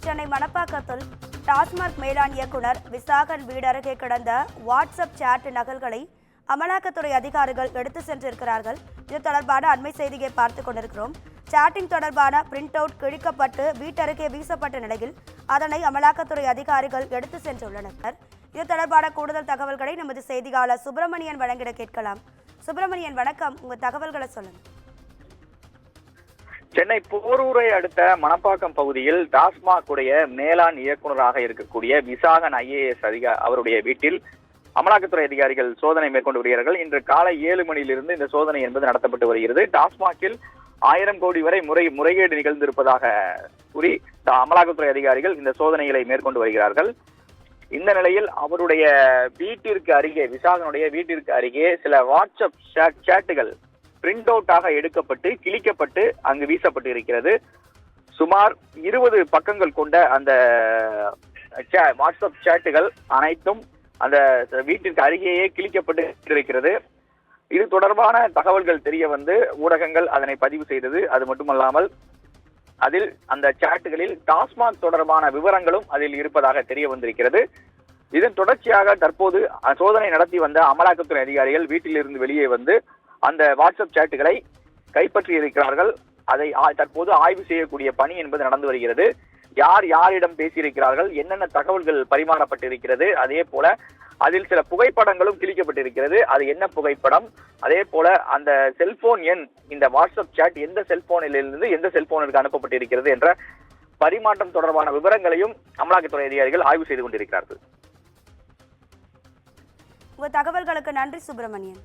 சென்னை மணப்பாக்கத்தில் டாஸ்மாக் மேலாண் இயக்குனர் விசாகன் வீடு அருகே கிடந்த வாட்ஸ்அப் சாட் நகல்களை அமலாக்கத்துறை அதிகாரிகள் எடுத்து சென்றிருக்கிறார்கள். இது தொடர்பான அண்மை செய்தியை பார்த்துக் கொண்டிருக்கிறோம். சாட்டிங் தொடர்பான பிரிண்ட் அவுட் கிழிக்கப்பட்டு வீட்டருகே வீசப்பட்ட நிலையில் அதனை அமலாக்கத்துறை அதிகாரிகள் எடுத்து சென்றுள்ளனர். இது தொடர்பான கூடுதல் தகவல்களை நமது செய்தியாளர் சுப்பிரமணியன் வழங்கிட கேட்கலாம். சுப்பிரமணியன், வணக்கம். உங்க தகவல்களை சொல்லுங்க. சென்னை போரூரை அடுத்த மணப்பாக்கம் பகுதியில் டாஸ்மாக் உடைய மேலாண் இயக்குநராக இருக்கக்கூடிய விசாகன் IAS அவருடைய வீட்டில் அமலாக்கத்துறை அதிகாரிகள் சோதனை மேற்கொண்டு வருகிறார்கள். இன்று காலை 7 மணியிலிருந்து இந்த சோதனை என்பது நடத்தப்பட்டு வருகிறது. டாஸ்மாகில் 1000 கோடி வரை முறைகேடு நிகழ்ந்திருப்பதாக கூறி அமலாக்கத்துறை அதிகாரிகள் இந்த சோதனைகளை மேற்கொண்டு வருகிறார்கள். இந்த நிலையில் அவருடைய வீட்டிற்கு அருகே, விசாகனுடைய வீட்டிற்கு அருகே சில வாட்ஸ்அப் சேட்டுகள் பிரிண்ட் அவுட்டாக எடுக்கப்பட்டு கிழிக்கப்பட்டு அங்கு வீசப்பட்டு இருக்கிறது. சுமார் 20 பக்கங்கள் கொண்ட அந்த வாட்ஸ்அப் சேட்டுகள் அனைத்தும் அந்த வீட்டிற்கு அருகேயே கிழிக்கப்பட்டு இருக்கிறது. இது தொடர்பான தகவல்கள் தெரிய வந்து ஊடகங்கள் அதனை பதிவு செய்தது. அது மட்டுமல்லாமல் அதில் அந்த சாட்டுகளில் டாஸ்மாக் தொடர்பான விவரங்களும் அதில் இருப்பதாக தெரிய வந்திருக்கிறது. இதன் தொடர்ச்சியாக தற்போது சோதனை நடத்தி வந்த அமலாக்கத்துறை அதிகாரிகள் வீட்டிலிருந்து வெளியே வந்து அந்த வாட்ஸ்அப் சேட்டுகளை கைப்பற்றி இருக்கிறார்கள். அதை தற்போது ஆய்வு செய்யக்கூடிய பணி என்பது நடந்து வருகிறது. யார் யாரிடம் பேசியிருக்கிறார்கள், என்னென்ன தகவல்கள் பரிமாறப்பட்டிருக்கிறது, அதே போல அதில் சில புகைப்படங்களும் கிழிக்கப்பட்டிருக்கிறது. அது என்ன புகைப்படம், அதே போல அந்த செல்போன் எண், இந்த வாட்ஸ்அப் சேட் எந்த செல்போனிலிருந்து எந்த செல்போனிற்கு அனுப்பப்பட்டிருக்கிறது என்ற பரிமாற்றம் தொடர்பான விவரங்களையும் அமலாக்கத்துறை அதிகாரிகள் ஆய்வு செய்து கொண்டிருக்கிறார்கள். உங்க தகவல்களுக்கு நன்றி சுப்பிரமணியன்.